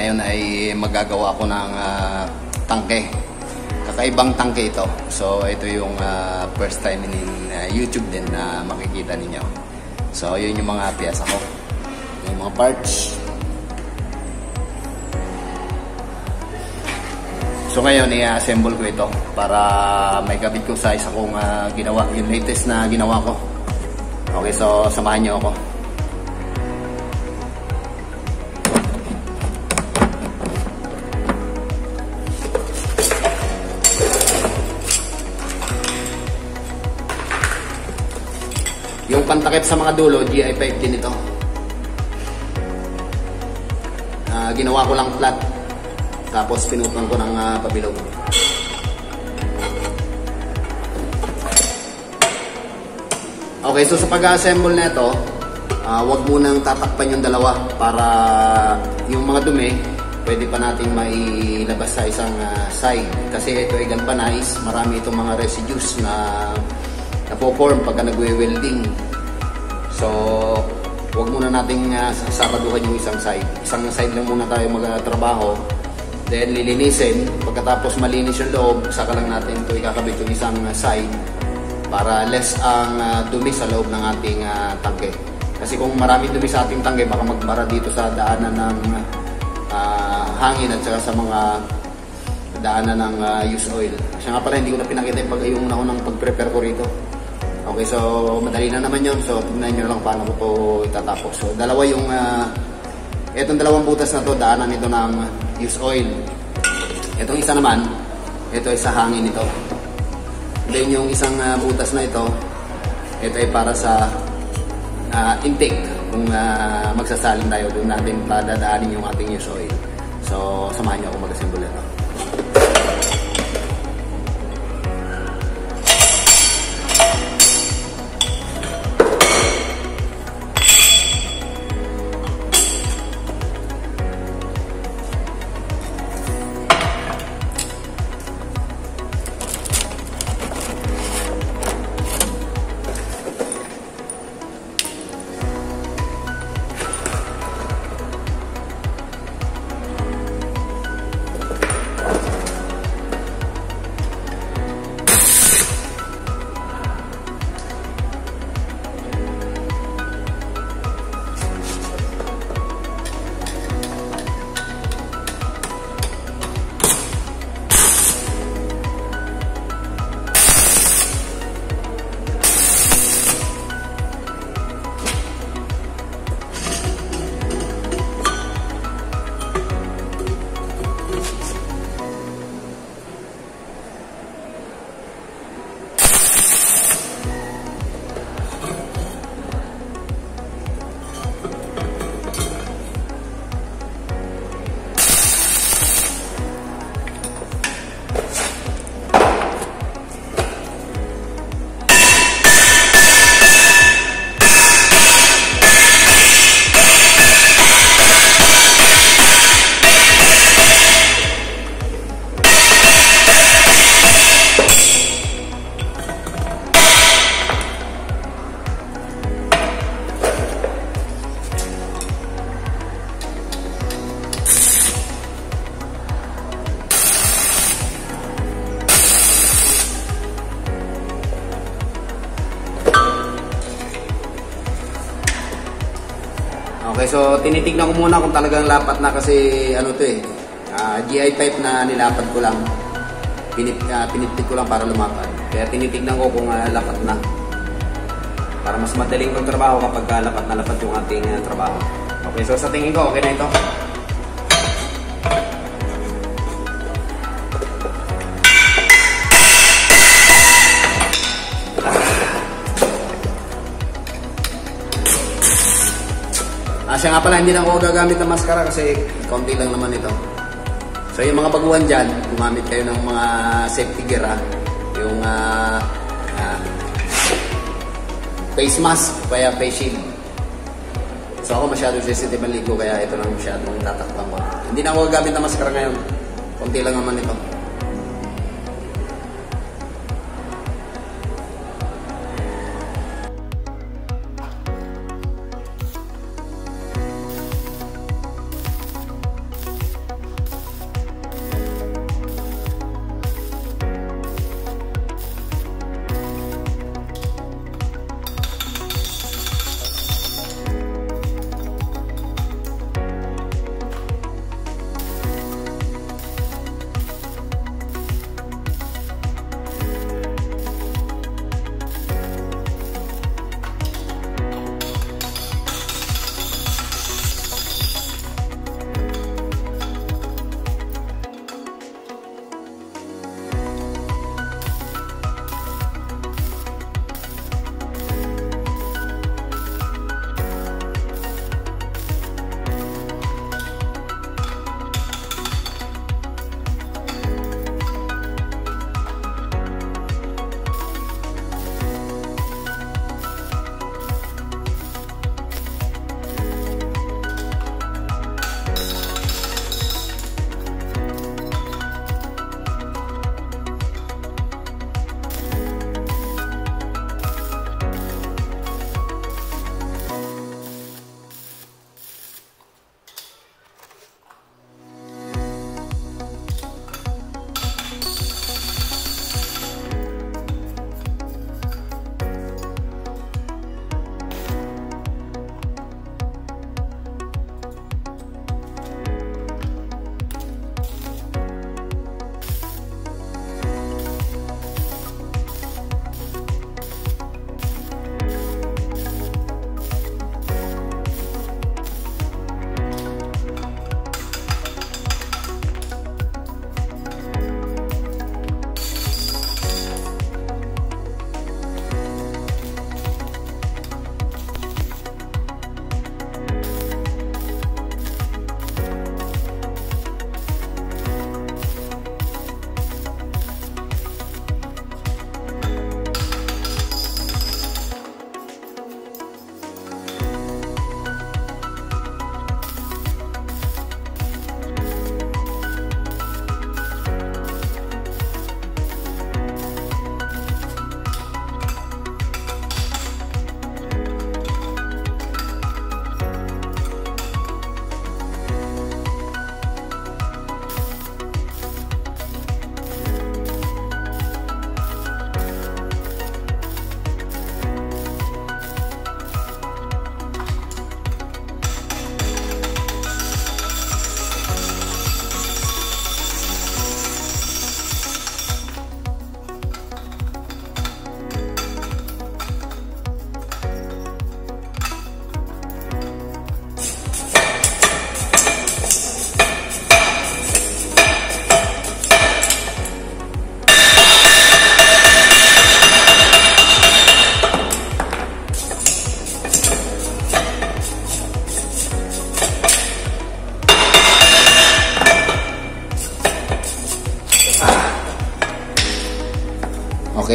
Ngayon ay magagawa ko ng tangke. Kakaibang tangke ito. So ito yung first time in YouTube din na makikita ninyo. So yun yung mga piyesa ko. Yung mga parts. So ngayon i-assemble ko ito para may kabit ko sa isa kong ginawa. Yung latest na ginawa ko. Okay, so samahan nyo ako. Yung pantakip sa mga dulo, GI5 din ito. Ginawa ko lang flat. Tapos pinutan ko ng pabilog. Okay, so sa pag-assemble na ito, wag munang tatakpan yung dalawa para yung mga dumi, pwede pa nating mailabas sa isang side. Kasi ito ay galvanized, marami itong mga residues na napo-form pagka nagwe-welding. So, wag muna nating sasaraduhan yung isang side. Isang side lang muna tayo magtrabaho. Then, lilinisin. Pagkatapos malinis yung loob, saka lang natin ito ikakabit yung isang side para less ang dumi sa loob ng ating tangke. Kasi kung maraming dumi sa ating tangke, baka magbara dito sa daanan ng hangin at saka sa mga daanan ng used oil. Siya nga pala, hindi ko na pinakita yung naunang pag-prepare ko rito. Okay, so madali na naman yun. So tignan nyo lang paano ko ito itatapos. So dalawa yung itong dalawang butas na to, daanan ito ng used oil. Itong isa naman, ito ay sa hangin ito. Then yung isang butas na ito ay para sa intake. Kung magsasalin tayo, doon natin dadaanin yung ating used oil. So samahan nyo ako mag-assemble ito. Okay, so tinitignan ko muna kung talagang lapat na kasi ano to GI5 na nilapat ko lang. Pinipit ko lang para lumapat. Kaya tinitignan ko kung lapat na. Para mas madaling magtrabaho kapag lapat na lapat yung ating trabaho. Okay, so sa tingin ko okay na ito. Siya nga pala, hindi na ako gagamit ng maskara kasi konti lang naman ito. So yung mga baguhan dyan, gumamit kayo ng mga safety gear yung face mask, kaya face shield. So ako masyadong sensitive ang ligo kaya ito lang masyadong tatakpan ko. Hindi na ako gagamit ng maskara ngayon. Konti lang naman ito.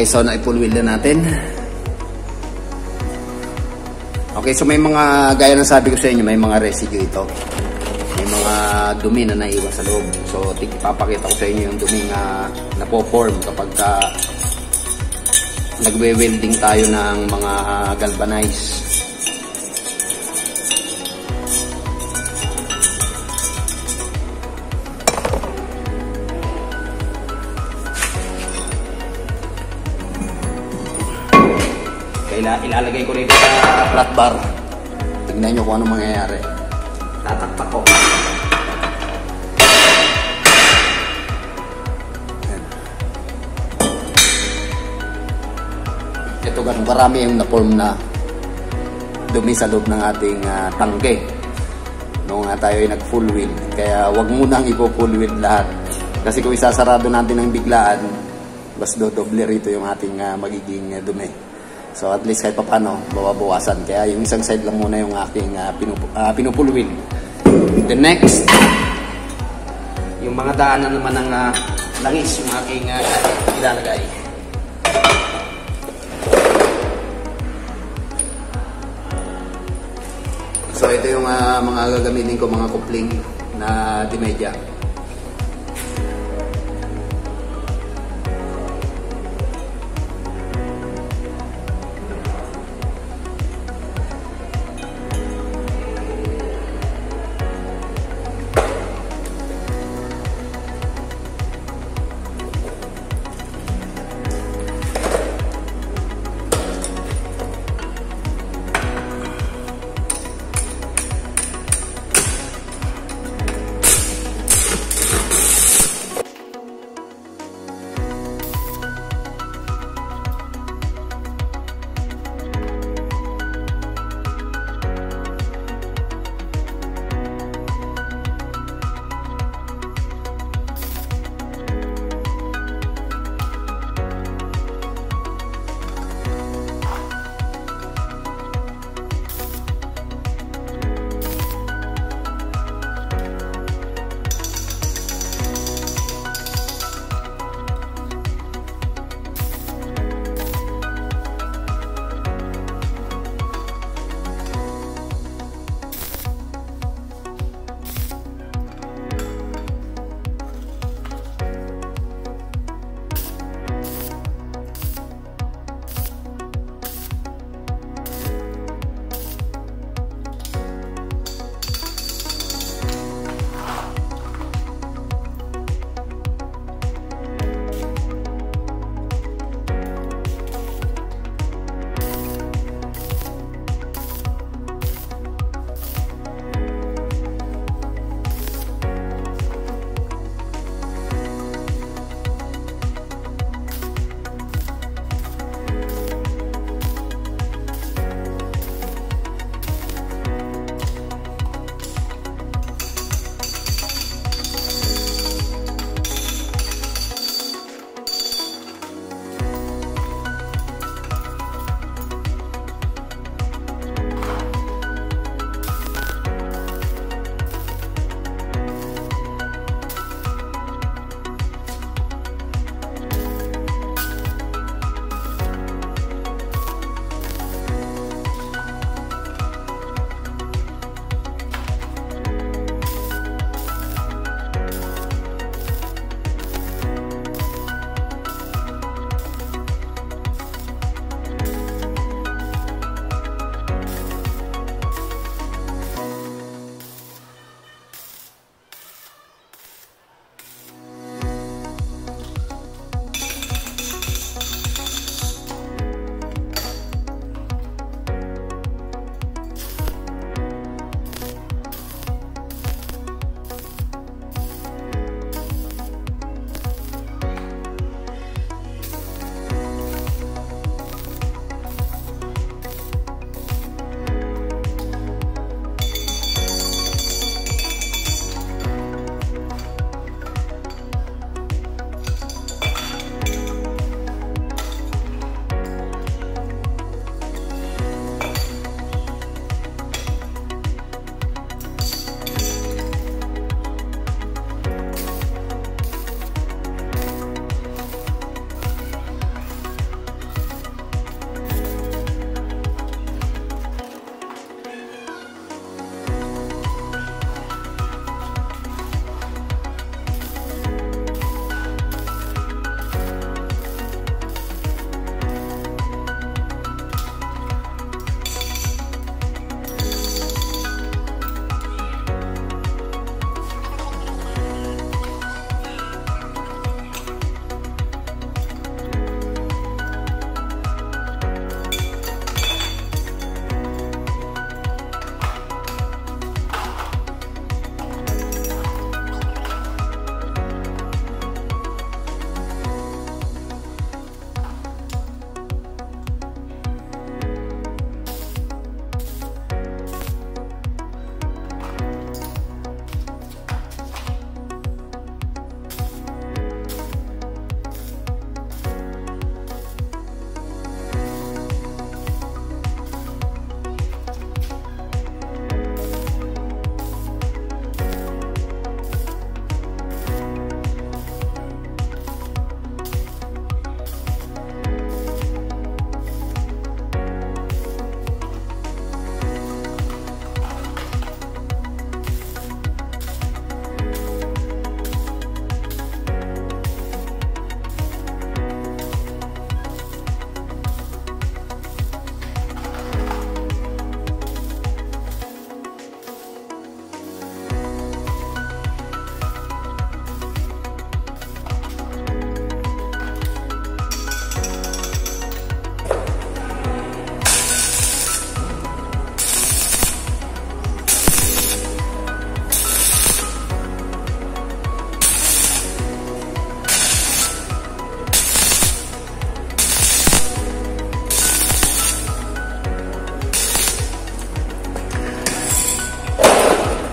Okay, so na-full wheel na natin. Okay, so may mga, gaya ng sabi ko sa inyo, may mga residue ito. May mga dumi na naiwan sa loob. So, papakita ko sa inyo yung dumi na napo-form kapag nagwe-welding tayo ng mga galvanize. Ilalagay ko rito sa flat bar. Tignan nyo kung ano mangyayari. Tatakpak ko. Ito ganun karami yung na-form na dumi sa loob ng ating tangke. Noong tayo ay nag-full wheel. Kaya wag munang ipo-full wheel lahat. Kasi kung isasarado natin ng biglaan, mas dodoble rito yung ating magiging dumi. So at least kahit paano, bawabawasan. Kaya yung isang side lang muna yung aking pinupull wheel. The next, yung mga daanan naman ng langis yung aking ilalagay. So ito yung mga gagamitin ko, mga kupling na dimedya.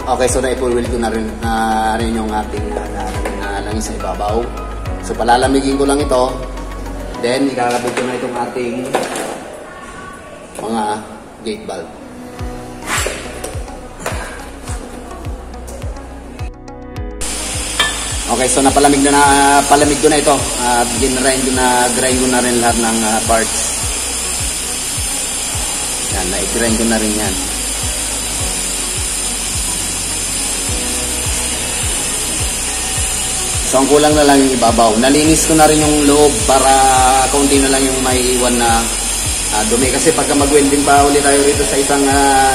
Okay, so na-ipuwil ko na rin yung ating langis sa ibabaw. So palalamigin ko lang ito. Then ikakabit ko na itong ating mga gate valve. Okay, so palamig ko na ito. Grind ko na rin lahat ng parts. Yan, na-grind ko na rin yan. So, ang kulang na lang yung ibabaw. Nalinis ko na rin yung loob para kaunti na lang yung may iwan na dumi. Kasi pagka mag-welding pa ulit tayo rito sa isang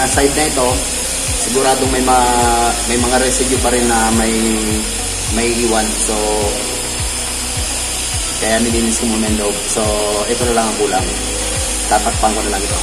side na ito, siguradong may mga residue pa rin na may iwan. So, kaya nilinis ko muna yung loob. So, ito na lang ang kulang. Tatakpan ko na lang ito.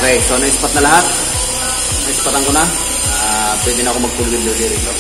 Okay, so na-spot na lahat. Na-spotan ko na. Pwede na ako mag-full wheel dito.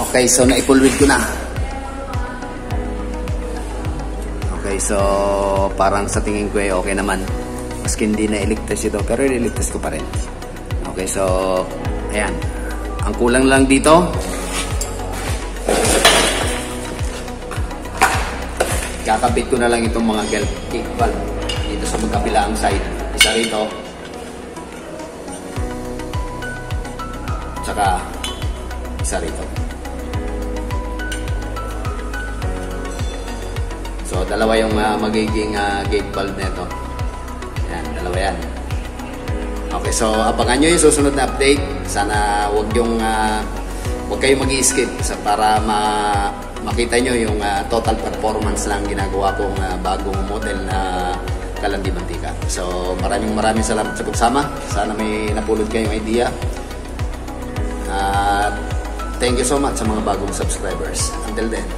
Okay, so na-full ko na. Okay, so parang sa tingin ko okay naman. Maski hindi na-electors ito, pero i-electors ko pa rin. Okay, so ayan. Ang kulang lang dito, kakabit ko na lang itong mga kick valve dito sa magkabilaang side. Isa rito, tsaka isa rito. So dalawa yung magiging gate valve nito. Ayan, dalawa yan. Okay, so abangan nyo yung susunod na update. Sana wag kayong mag-i-skip para makita nyo yung total performance lang ginagawa kong bagong model na Kalandi Mantika. So maraming salamat sa pagsama. Sana may napulot kayong idea. Thank you so much sa mga bagong subscribers. Until then.